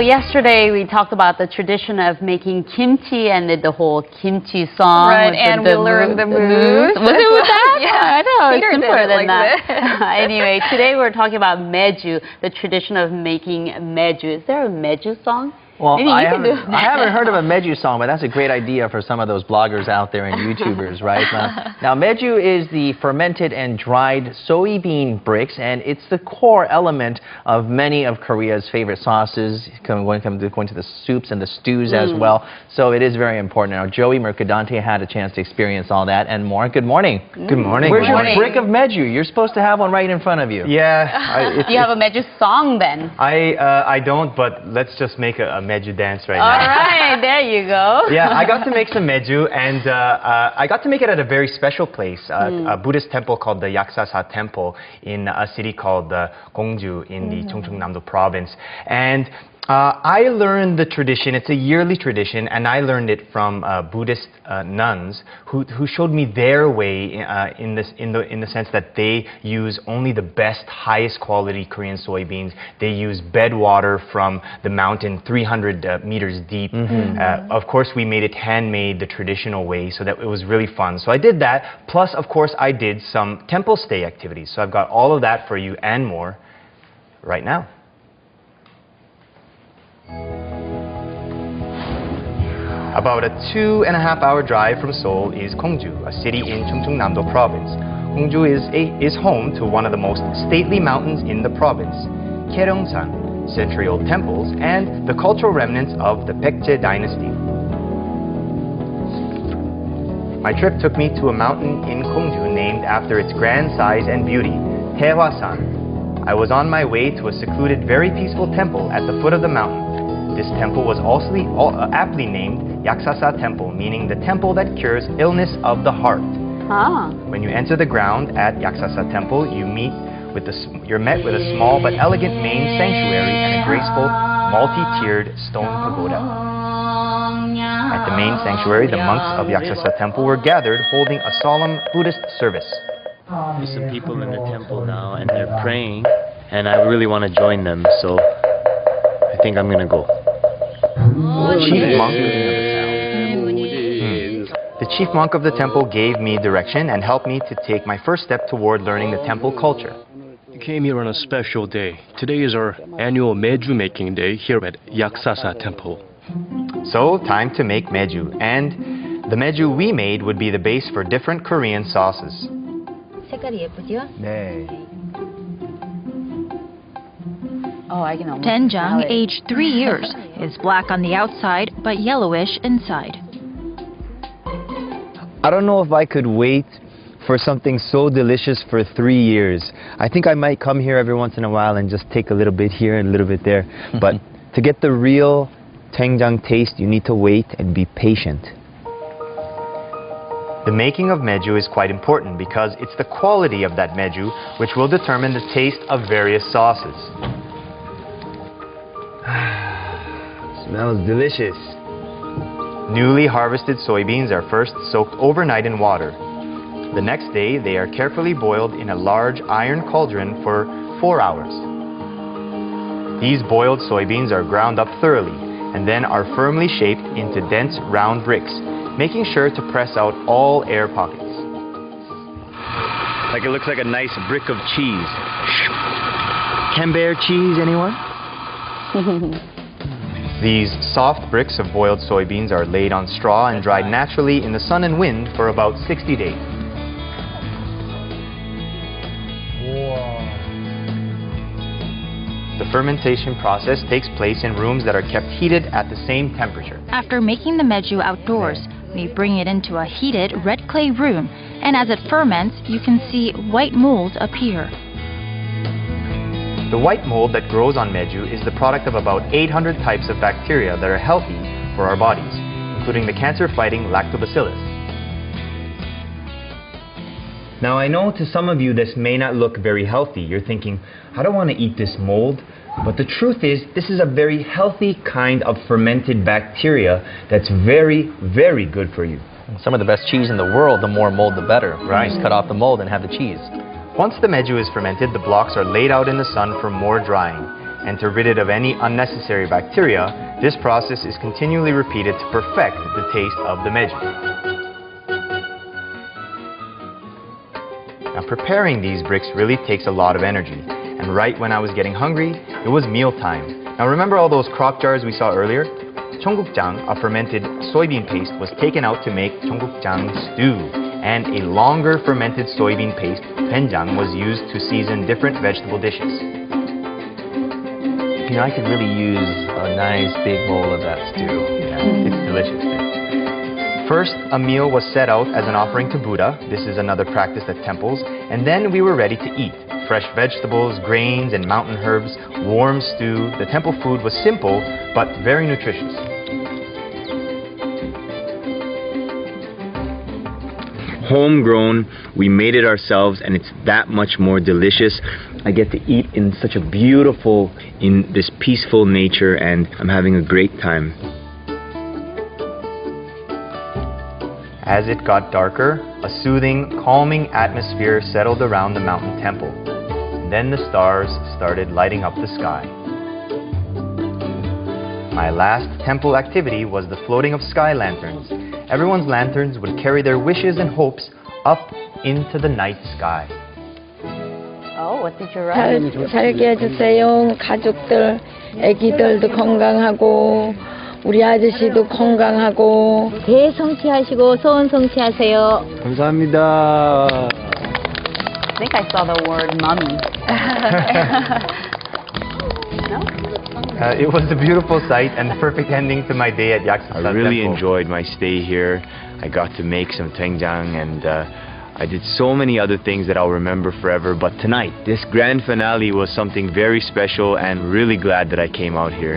yesterday we talked about the tradition of making kimchi and the whole kimchi song. Right, and we learned the moves. Was it with that? Yeah, I thought it was Peter simpler did it than like that. Anyway, today we're talking about meju, the tradition of making meju. Is there a meju song? Well, Maybe I you can do it. haven't heard of a meju song, but that's a great idea for some of those bloggers out there and YouTubers, right? Now, meju is the fermented and dried soybean bricks, and it's the core element of many of Korea's favorite sauces when it comes to the soups and the stews as well. So it is very important. Now, Joey Mercadante had a chance to experience all that and more. Good morning. Good morning. Where's your brick of meju? You're supposed to have one right in front of you. Yeah. Do you have a meju song then? I don't, but let's just make a meju dance right now. All right, there you go. Yeah, I got to make some meju, and I got to make it at a very special place, a Buddhist temple called the Yaksasa Temple in a city called Gongju in the Chungcheongnam-do province. And I learned the tradition. It's a yearly tradition, and I learned it from Buddhist nuns who showed me their way in the sense that they use only the best, highest quality Korean soybeans. They use bed water from the mountain 300 meters deep. Of course, we made it handmade the traditional way, so that it was really fun. So I did that. Plus, of course, I did some temple stay activities. So I've got all of that for you and more right now. About a 2.5-hour drive from Seoul is Gongju, a city in Chungcheongnam-do province. Gongju is home to one of the most stately mountains in the province, Gyereungsan, century-old temples, and the cultural remnants of the Baekje dynasty. My trip took me to a mountain in Gongju named after its grand size and beauty, Daehwasan. I was on my way to a secluded, very peaceful temple at the foot of the mountain. This temple was also aptly named Yaksasa Temple, meaning the temple that cures illness of the heart. When you enter the ground at Yaksasa Temple, you're met with a small but elegant main sanctuary and a graceful multi-tiered stone pagoda. At the main sanctuary, the monks of Yaksasa Temple were gathered holding a solemn Buddhist service. There's some people in the temple now, and they're praying, and I really want to join them, so I think I'm going to go. The chief monk of the temple gave me direction and helped me to take my first step toward learning the temple culture. We came here on a special day. Today is our annual meju making day here at Yaksasa Temple. So, time to make meju, and the meju we made would be the base for different Korean sauces. 색깔이 예쁘죠? 네. Oh, I can almost Doenjang, smell it. aged 3 years, is black on the outside but yellowish inside. I don't know if I could wait for something so delicious for 3 years. I think I might come here every once in a while and just take a little bit here and a little bit there. But to get the real doenjang taste, you need to wait and be patient. The making of meju is quite important because it's the quality of that meju which will determine the taste of various sauces. Smells delicious. Newly harvested soybeans are first soaked overnight in water. The next day, they are carefully boiled in a large iron cauldron for 4 hours. These boiled soybeans are ground up thoroughly and then are firmly shaped into dense round bricks, making sure to press out all air pockets. Like it looks like a nice brick of cheese. Camembert cheese, anyone? These soft bricks of boiled soybeans are laid on straw and dried naturally in the sun and wind for about 60 days. The fermentation process takes place in rooms that are kept heated at the same temperature. After making the meju outdoors, we bring it into a heated red clay room, and as it ferments, you can see white mold appear. The white mold that grows on meju is the product of about 800 types of bacteria that are healthy for our bodies, including the cancer-fighting lactobacillus. Now, I know to some of you this may not look very healthy. You're thinking, I don't want to eat this mold. But the truth is, this is a very healthy kind of fermented bacteria that's very, very good for you. Some of the best cheese in the world, the more mold the better. Right. Just cut off the mold and have the cheese. Once the meju is fermented, the blocks are laid out in the sun for more drying. and to rid it of any unnecessary bacteria, this process is continually repeated to perfect the taste of the meju. Now, preparing these bricks really takes a lot of energy, and right when I was getting hungry, it was mealtime. Now, remember all those crock jars we saw earlier? Cheonggukjang, a fermented soybean paste, was taken out to make cheonggukjang stew, and a longer fermented soybean paste, doenjang, was used to season different vegetable dishes. You know, I could really use a nice big bowl of that stew. Yeah, it's delicious. First, a meal was set out as an offering to Buddha. This is another practice at temples. And then we were ready to eat. Fresh vegetables, grains, and mountain herbs, warm stew. The temple food was simple, but very nutritious. Homegrown, we made it ourselves, and it's that much more delicious. I get to eat in such a beautiful, in this peaceful nature, and I'm having a great time. As it got darker, a soothing, calming atmosphere settled around the mountain temple. And then the stars started lighting up the sky. My last temple activity was the floating of sky lanterns. Everyone's lanterns would carry their wishes and hopes up into the night sky. Oh, what did you write? 살게 해주세요. 가족들, 아기들도 건강하고 우리 아저씨도 건강하고 대성취하시고 소원 성취하세요. 감사합니다. I think I saw the word mummy. No? It was a beautiful sight and the perfect ending to my day at Yaksasa I really Temple. enjoyed my stay here. I got to make some doenjang, and I did so many other things that I'll remember forever. But tonight, this grand finale was something very special, and really glad that I came out here.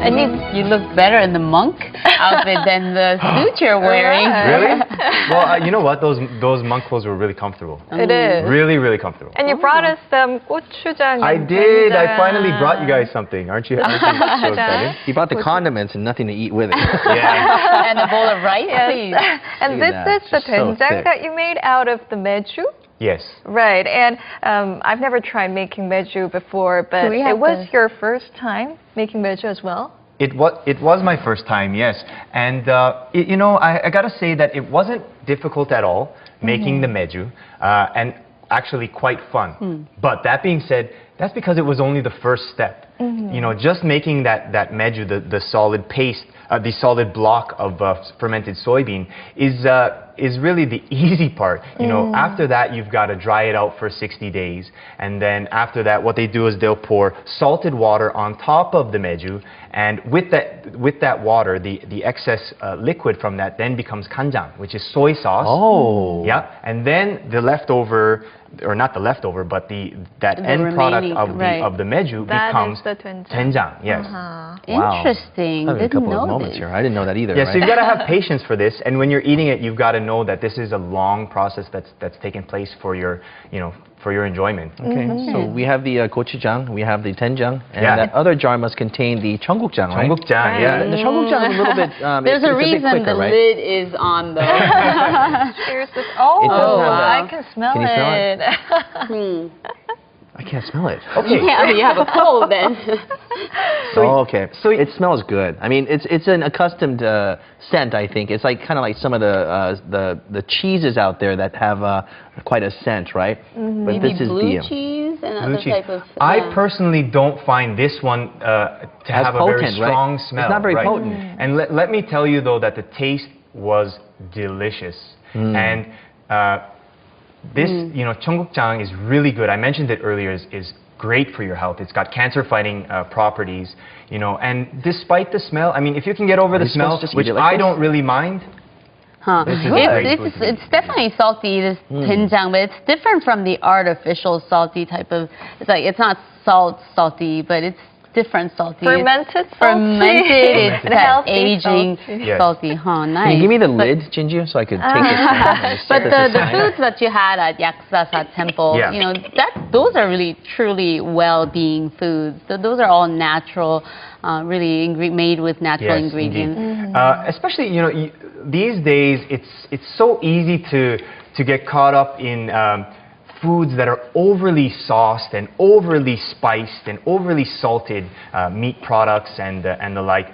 And you look better in the monk outfit than the suit you're wearing. Really? Well, you know what? Those monk clothes were really comfortable. It is. Really, really comfortable. And you brought us some gochujang. I and did. I doenjang. finally brought you guys something. Aren't you so excited? He brought the condiments and nothing to eat with it. Yeah. And a bowl of rice, please. And Look this at that. is the It's so doenjang thick. that you made out of the meju? Yes. Right, and I've never tried making meju before, but We it have was to- your first time making meju as well? It was my first time, yes. And, you know, I got to say that it wasn't difficult at all making the meju, and actually quite fun. But that being said, that's because it was only the first step. You know, just making that meju, the solid paste, the solid block of fermented soybean is really the easy part. You know, after that, you've got to dry it out for 60 days. And then after that, what they do is they'll pour salted water on top of the meju. And with that water, the excess liquid from that then becomes kanjang, which is soy sauce. Oh. Yeah. And then the leftover, or not the leftover, but that end product remaining, of right. the meju That becomes is the doenjang. doenjang. Yes. Wow. Interesting. Having a Didn't couple of know moments this. here. I didn't know that either. Yeah, so right? you've got to have patience for this, and when you're eating it, you've got to know that this is a long process that's taken place for your, for your enjoyment. Okay, so we have the gochujang, we have the doenjang, and Yeah. that other jar must contain the cheonggukjang, right? Cheonggukjang, yeah. The cheonggukjang is a little bit. There's it's a a bit reason quicker, the right? lid is on the. Here's this. Oh, It does have I that. can smell Can you smell it. I can't smell it. Okay. Yeah, you have a cold then. Oh, okay. So it smells good. I mean, it's an accustomed scent. I think it's like kind of like some of the cheeses out there that have quite a scent, right? But Maybe this is blue the cheese and Blue other cheese. type of. I yeah. personally don't find this one to As have a very potent, right? strong It's smell. not very right? potent. And let me tell you though that the taste was delicious. And this, cheonggukjang is really good. I mentioned it earlier. Is great for your health. It's got cancer-fighting properties. And despite the smell, I mean, if you can get over the Are you supposed smell, to just eat which it like I this? don't really mind. Huh. This is very good to me. It's definitely salty, this doenjang, but it's different from the artificial salty type of. It's not salty, but it's different salty. Fermented It's salty. fermented. It's And that healthy aging salty. Yes. salty. Huh, nice. Can you give me the But- lid, Jinju, so I could take this? But the foods that you had at Yaksasa Temple, Yeah. those are really truly well-being foods. Those are all natural, really made with natural Yes, ingredients. indeed. Especially, these days, it's so easy to get caught up in foods that are overly sauced and overly spiced and overly salted meat products and the like.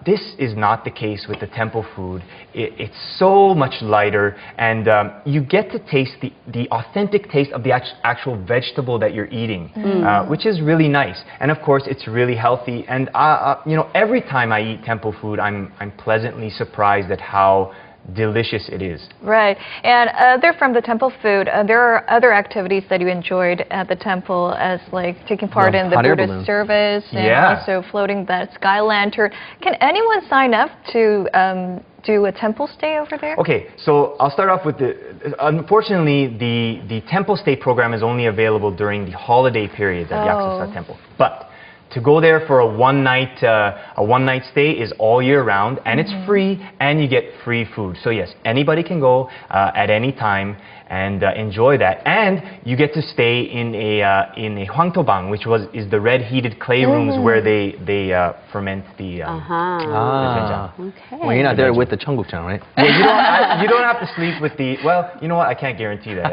This is not the case with the temple food. It's so much lighter, and you get to taste the authentic taste of the actual vegetable that you're eating, which is really nice. And of course, it's really healthy. And you know, every time I eat temple food, I'm pleasantly surprised at how delicious it is. Right. And they're from the temple food. There are other activities that you enjoyed at the temple, as like taking part in the Buddhist service and also floating that sky lantern. Can anyone sign up to do a temple stay over there? Okay, so I'll start off with unfortunately, the temple stay program is only available during the holiday periods at Yaksasa Temple. But to go there for a one night stay is all year round, and it's free, and you get free food. So yes, anybody can go at any time and enjoy that. And you get to stay in a hwangtobang, which is the red heated clay rooms where they ferment the doenjang. Okay. Well, you're not there with the cheonggukjang, right? Yeah, you don't have to sleep with the. Well, you know what? I can't guarantee that.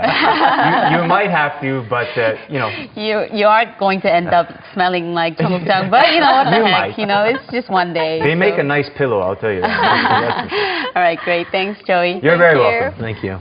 You might have to, but you know. You are going to end up smelling like cheonggukjang, but you know what the heck? You know, it's just one day. They make a nice pillow, I'll tell you that. All right, great. Thanks, Joey. You're very welcome. Thank you.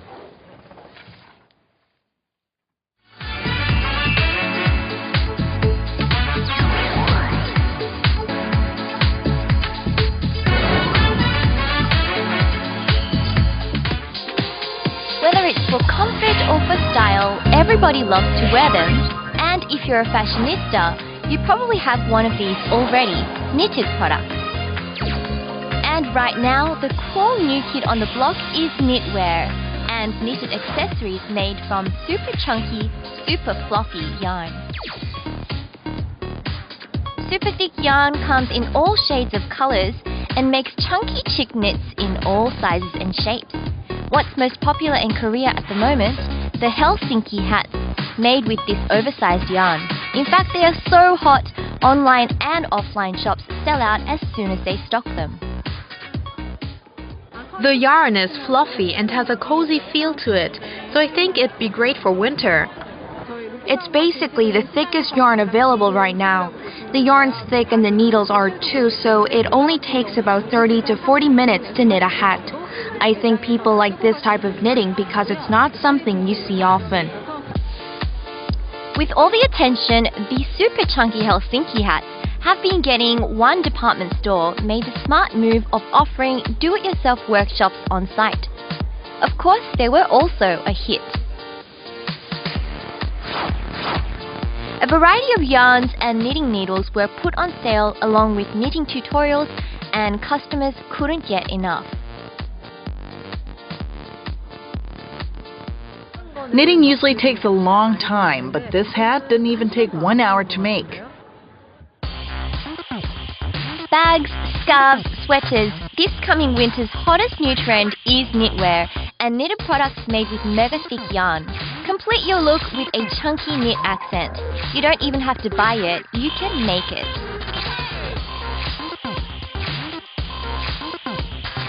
Whether it's for comfort or for style, everybody loves to wear them. And if you're a fashionista, you probably have one of these already, knitted products. And right now, the cool new kid on the block is knitwear and knitted accessories made from super chunky, super fluffy yarn. Super thick yarn comes in all shades of colors and makes chunky chick knits in all sizes and shapes. What's most popular in Korea at the moment? The Helsinki hats, made with this oversized yarn. In fact, they are so hot, online and offline shops sell out as soon as they stock them. The yarn is fluffy and has a cozy feel to it, so I think it'd be great for winter. It's basically the thickest yarn available right now. The yarn's thick and the needles are too, so it only takes about 30 to 40 minutes to knit a hat. I think people like this type of knitting because it's not something you see often. With all the attention, the super chunky Helsinki hats have been getting one department store made the smart move of offering do-it-yourself workshops on site. Of course, they were also a hit. A variety of yarns and knitting needles were put on sale along with knitting tutorials, and customers couldn't get enough. Knitting usually takes a long time, but this hat didn't even take 1 hour to make. Bags, scarves, sweaters. This coming winter's hottest new trend is knitwear and knitted products made with mega thick yarn. Complete your look with a chunky knit accent. You don't even have to buy it, you can make it.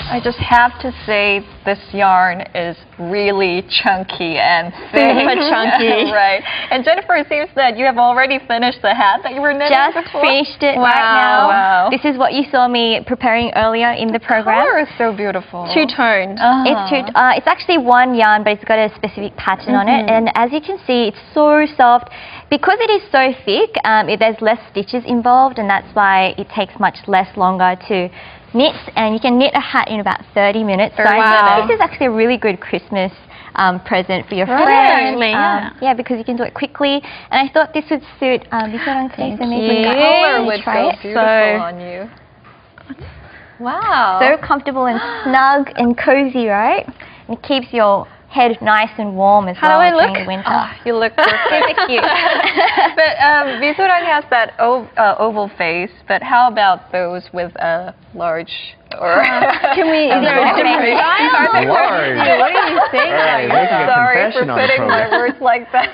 I just have to say this yarn is really chunky and thick. Super chunky. Right. And Jennifer, it seems that you have already finished the hat that you were knitting Just before. finished it Wow, right now. wow. This is what you saw me preparing earlier in the program. The color is so beautiful. Two-toned. It's actually one yarn, but it's got a specific pattern on it. And as you can see, it's so soft. Because it is so thick, there's less stitches involved, and that's why it takes much longer to knit, and you can knit a hat in about 30 minutes. So I think this is actually a really good Christmas present for your friends. Yeah, because you can do it quickly. And I thought this would suit Misorang today, so maybe the color would try go it. beautiful on you. Wow. So comfortable and snug and cozy, right? And it keeps your head nice and warm as well during the winter. Oh, you look perfect. Super cute. But Misorang has that oval face, but how about those with a large or... Can we... Is there a different style? Large. What are you saying? All right, making a Sorry for confession on the putting my program. words like that.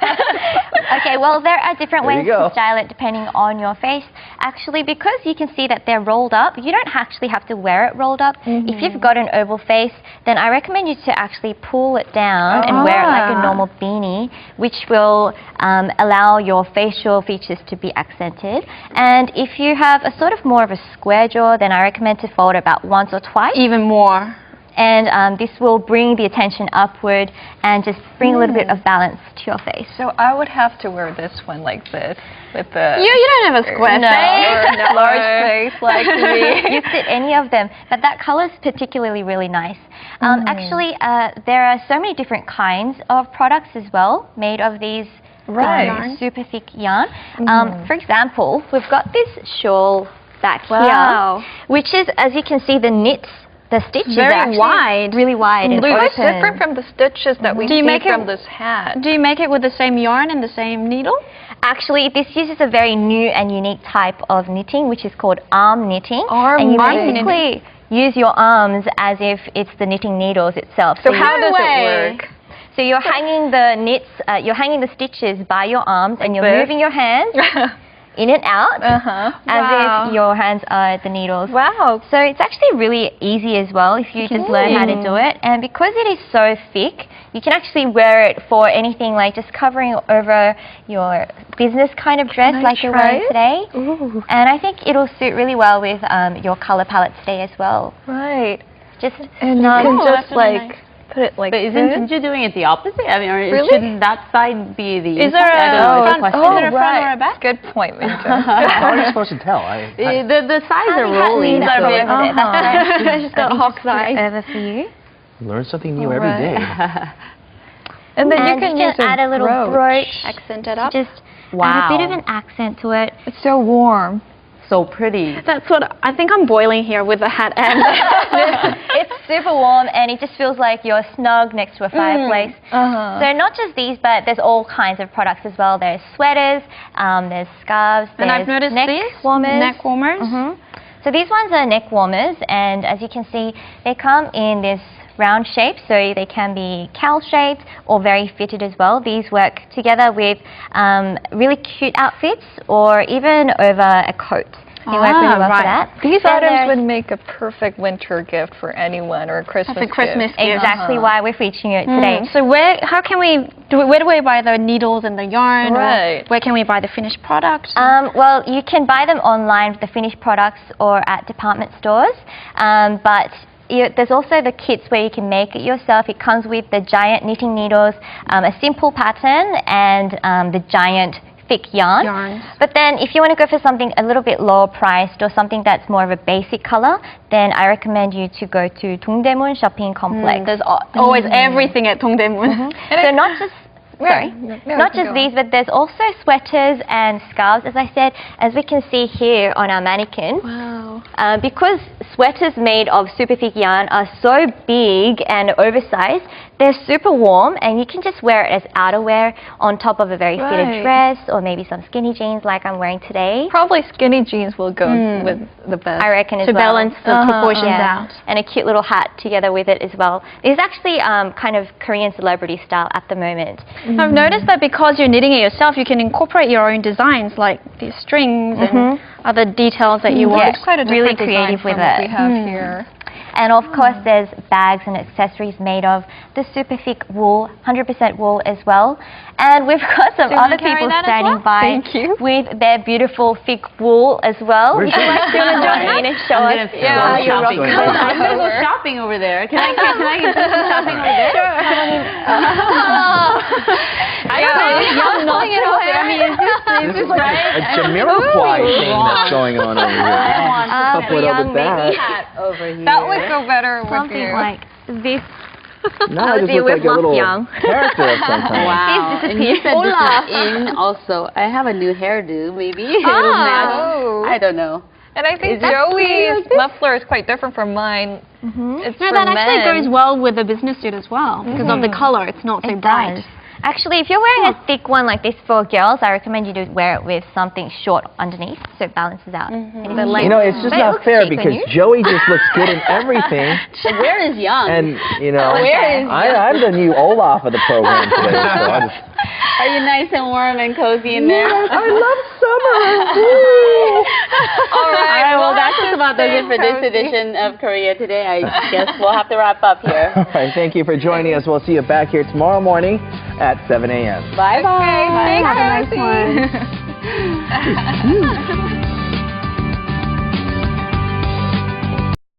Okay, well, there are different ways to style it depending on your face. Actually, because you can see that they're rolled up, you don't actually have to wear it rolled up. If you've got an oval face, then I recommend you to actually pull it down and wear it like a normal beanie, which will allow your facial features to be accented. And if you have a sort of more of a square jaw, then I recommend to fold it about once or twice. Even more. And this will bring the attention upward and just bring a little bit of balance to your face. So I would have to wear this one like this with the... You don't have a square face. Or large face like me. You fit any of them, but that color is particularly really nice. Actually, there are so many different kinds of products as well made of these super thick yarn. For example, we've got this shawl back here, which is, as you can see, the stitch is actually really wide and open. It's different from the stitches that we see from this hat. Do you make it with the same yarn and the same needle? Actually, this uses a very new and unique type of knitting, which is called arm knitting. And you basically use your arms as if it's the knitting needles itself. So how does it work? So you're hanging the you're hanging the stitches by your arms, and you're moving your hands in and out as if your hands are the needles. Wow. So it's actually really easy as well if you just learn how to do it. And because it is so thick, you can actually wear it for anything like just covering over your business kind of dress like you're wearing today. And I think it'll suit really well with your color palette today as well. Right. Just and you can just like put it like But isn't you doing it the opposite? I mean, or shouldn't that side be the... Is there a front or a back? Good point, Minja. How are you supposed to tell? The sides are rolling. Just got a hawk size over for you. Learn something new every day. And then you can just add a little brooch. Accent it up. Just add a bit of an accent to it. It's so warm. So pretty. That's what I think I'm boiling here with the hat and it's super warm and it just feels like you're snug next to a fireplace. So not just these, but there's all kinds of products as well. There's sweaters, there's scarves, and I've noticed neck warmers. Neck warmers. So these ones are neck warmers, and as you can see, they come in this round shape, so they can be cowl shaped or very fitted as well. These work together with really cute outfits or even over a coat. They work really well for that. These items would make a perfect winter gift for anyone or a Christmas gift. Exactly why we're featuring it today. So where do we buy the needles and the yarn? Right. Where can we buy the finished products? Well, you can buy them online, the finished products, or at department stores. But there's also the kits where you can make it yourself. It comes with the giant knitting needles, a simple pattern, and the giant thick yarn. But then if you want to go for something a little bit lower priced or something that's more of a basic color, then I recommend you to go to Dongdaemun Shopping Complex. There's always everything at Dongdaemun. So not just not just these, but there's also sweaters and scarves, as I said, as we can see here on our mannequin. Wow. Because sweaters made of super thick yarn are so big and oversized, they're super warm, and you can just wear it as outerwear on top of a very fitted dress or maybe some skinny jeans like I'm wearing today. Probably skinny jeans will go with the best. I reckon as well. To balance the proportions out. And a cute little hat together with it as well. It's actually kind of Korean celebrity style at the moment. I've noticed that because you're knitting it yourself, you can incorporate your own designs like these strings and other details that you want. It's quite a really different creative design with from it. what we have here. And of course, there's bags and accessories made of the super thick wool, 100% wool as well. And we've got some other people standing by with their beautiful thick wool as well. Would you like to join in and show us? Yeah, you're welcome. I'm going to go shopping over there. Can I do some shopping over there? Sure. I don't know. I mean, is this right? A Jamiroquai thing that's going on over here. I put up with that. Over here. That would go better with something you. like this. No, I just look like a little character of some kind. Wow. And you said this is in also. I have a new hairdo, maybe. I don't know. And I think Joey's muffler is quite different from mine. It's for that men. actually goes well with the business suit as well because of the color. It's not so bright. Actually, if you're wearing a thick one like this for girls, I recommend you to wear it with something short underneath so it balances out. You know, it's just not fair because Joey just looks good in everything. Where is Young? And, you know, I'm the new Olaf of the program today. So I just... Are you nice and warm and cozy in there? Yes, I love summer. All right, well, that's just about does it for this edition of Korea Today. I guess we'll have to wrap up here. All right, thank you for joining us. We'll see you back here tomorrow morning at 7 a.m. Bye-bye. Okay, Have a nice one.